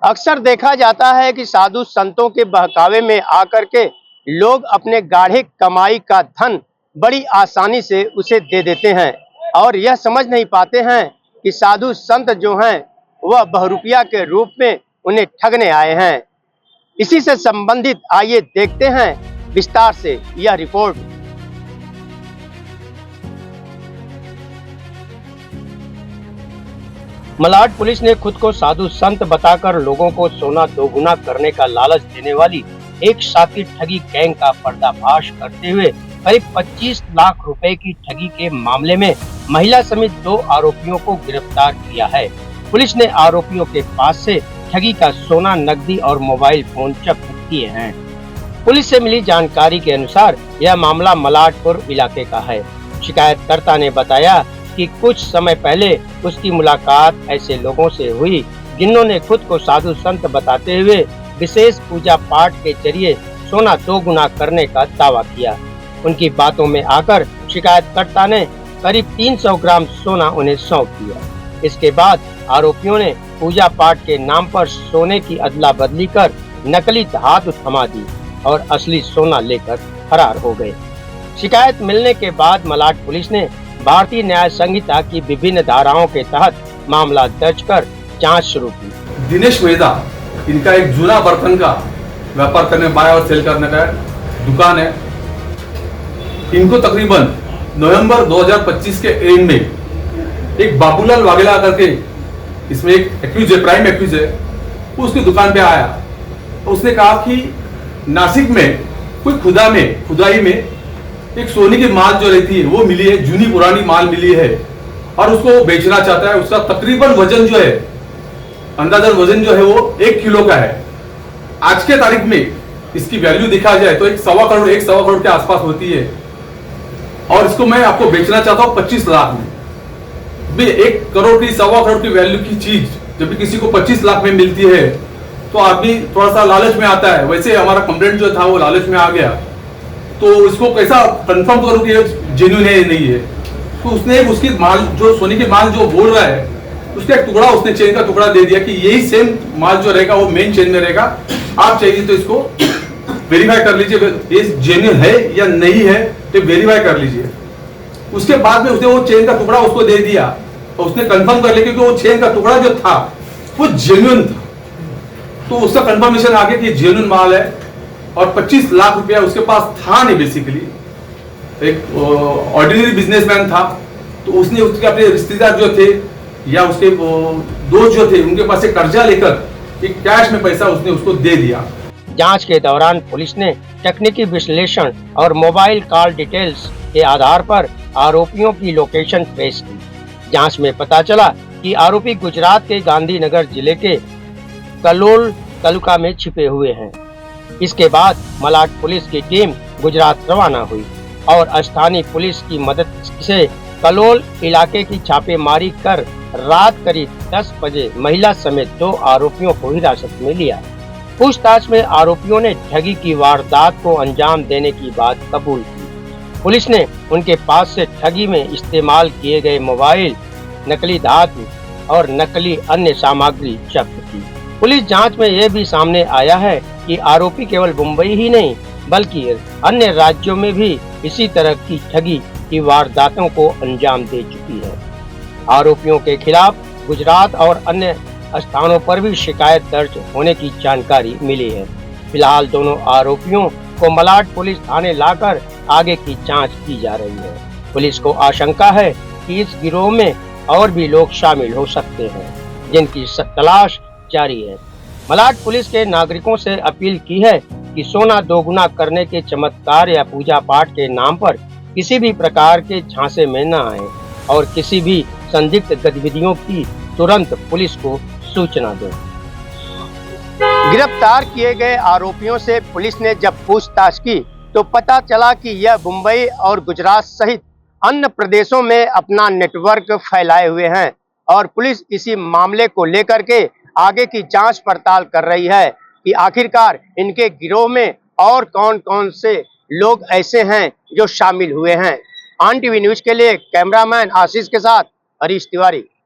अक्सर देखा जाता है कि साधु संतों के बहकावे में आकर के लोग अपने गाढ़े कमाई का धन बड़ी आसानी से उसे दे देते हैं और यह समझ नहीं पाते हैं कि साधु संत जो हैं वह बहुरूपिया के रूप में उन्हें ठगने आए हैं। इसी से संबंधित आइए देखते हैं विस्तार से यह रिपोर्ट। मलाड पुलिस ने खुद को साधु संत बताकर लोगों को सोना दोगुना करने का लालच देने वाली एक शातिर ठगी गैंग का पर्दाफाश करते हुए करीब 25 लाख रुपए की ठगी के मामले में महिला समेत 2 आरोपियों को गिरफ्तार किया है। पुलिस ने आरोपियों के पास से ठगी का सोना, नकदी और मोबाइल फोन जब्त किए हैं। पुलिस से मिली जानकारी के अनुसार यह मामला मलाडपुर इलाके का है। शिकायतकर्ता ने बताया कि कुछ समय पहले उसकी मुलाकात ऐसे लोगों से हुई जिन्होंने खुद को साधु संत बताते हुए विशेष पूजा पाठ के जरिए सोना दोगुना करने का दावा किया। उनकी बातों में आकर शिकायतकर्ता ने करीब 300 ग्राम सोना उन्हें सौंप दिया। इसके बाद आरोपियों ने पूजा पाठ के नाम पर सोने की अदला बदली कर नकली धातु थमा दी और असली सोना लेकर फरार हो गए। शिकायत मिलने के बाद मलाड पुलिस ने भारतीय न्याय संहिता की विभिन्न धाराओं के तहत मामला दर्ज कर जांच शुरू की। दिनेश वेदा, इनका एक जूना बर्तन का व्यापार करने, बाय और सेल करने का दुकान है। इनको तकरीबन नवंबर 2025 के एंड में एक बाबूलाल वाघेला करके, इसमें एक एक्यूज है, प्राइम एक्यूज है, उसकी दुकान पे आया। उसने कहा कि नासिक में कोई खुदाई में एक सोने की माल जो रहती है वो मिली है, जूनी पुरानी माल मिली है और उसको बेचना चाहता है। उसका तकरीबन वजन जो है, अंदाजन वजन जो है वो 1 किलो का है। आज के तारीख में इसकी वैल्यू देखा जाए तो 1.25 करोड़ के आसपास होती है और इसको मैं आपको बेचना चाहता हूँ 25 लाख में। 1 करोड़ की 1.25 करोड़ की वैल्यू की चीज जब भी किसी को 25 लाख में मिलती है तो आदमी थोड़ा सा लालच में आता है। वैसे हमारा कंप्लेंट जो था वो लालच में आ गया, तो इसको कैसा कंफर्म करूं कि जेन्युइन है या नहीं है। तो उसने उसकी माल, जो सोने की माल जो बोल रहा है, उसका एक टुकड़ा, उसने चेन का टुकड़ा दे दिया कि यही सेम माल जो रहेगा वो मेन चेन में रहेगा, आप चाहिए तो इसको वेरीफाई कर लीजिए, ये जेन्युइन है या नहीं है तो वेरीफाई कर लीजिए। उसके बाद में उसने वो चेन का टुकड़ा उसको दे दिया और उसने कंफर्म कर लिया क्योंकि वो चेन का टुकड़ा जो था वो जेन्युइन था। तो उसका कंफर्मेशन आ गया कि जेन्युइन माल है और 25 लाख रुपया उसके पास था नहीं। बेसिकली एक ऑर्डिनरी बिजनेसमैन था, तो उसने उसके अपने रिश्तेदार जो थे या उसके दोस्त जो थे उनके पास से कर्जा लेकर एक कैश में पैसा उसने उसको दे दिया। जांच के दौरान पुलिस ने तकनीकी विश्लेषण और मोबाइल कॉल डिटेल्स के आधार पर आरोपियों की लोकेशन ट्रेस की। जांच में पता चला कि आरोपी गुजरात के गांधीनगर जिले के कलोल तालुका में छिपे हुए हैं। इसके बाद मलाड पुलिस की टीम गुजरात रवाना हुई और स्थानीय पुलिस की मदद से कलोल इलाके की छापेमारी कर रात करीब 10 बजे महिला समेत 2 आरोपियों को हिरासत में लिया। पूछताछ में आरोपियों ने ठगी की वारदात को अंजाम देने की बात कबूल की। पुलिस ने उनके पास से ठगी में इस्तेमाल किए गए मोबाइल, नकली धातु और नकली अन्य सामग्री जब्त की। पुलिस जांच में यह भी सामने आया है कि आरोपी केवल मुंबई ही नहीं बल्कि अन्य राज्यों में भी इसी तरह की ठगी की वारदातों को अंजाम दे चुकी है। आरोपियों के खिलाफ गुजरात और अन्य स्थानों पर भी शिकायत दर्ज होने की जानकारी मिली है। फिलहाल दोनों आरोपियों को मलाड पुलिस थाने लाकर आगे की जांच की जा रही है। पुलिस को आशंका है कि इस गिरोह में और भी लोग शामिल हो सकते हैं, जिनकी तलाश जारी है। मलाड पुलिस के नागरिकों से अपील की है कि सोना दोगुना करने के चमत्कार या पूजा पाठ के नाम पर किसी भी प्रकार के झांसे में न आए और किसी भी संदिग्ध गतिविधियों की तुरंत पुलिस को सूचना दें। गिरफ्तार किए गए आरोपियों से पुलिस ने जब पूछताछ की तो पता चला कि यह मुंबई और गुजरात सहित अन्य प्रदेशों में अपना नेटवर्क फैलाए हुए हैं और पुलिस इसी मामले को लेकर के आगे की जांच पड़ताल कर रही है कि आखिरकार इनके गिरोह में और कौन कौन से लोग ऐसे हैं जो शामिल हुए हैं। ऑन टीवी न्यूज के लिए कैमरामैन आशीष के साथ हरीश तिवारी।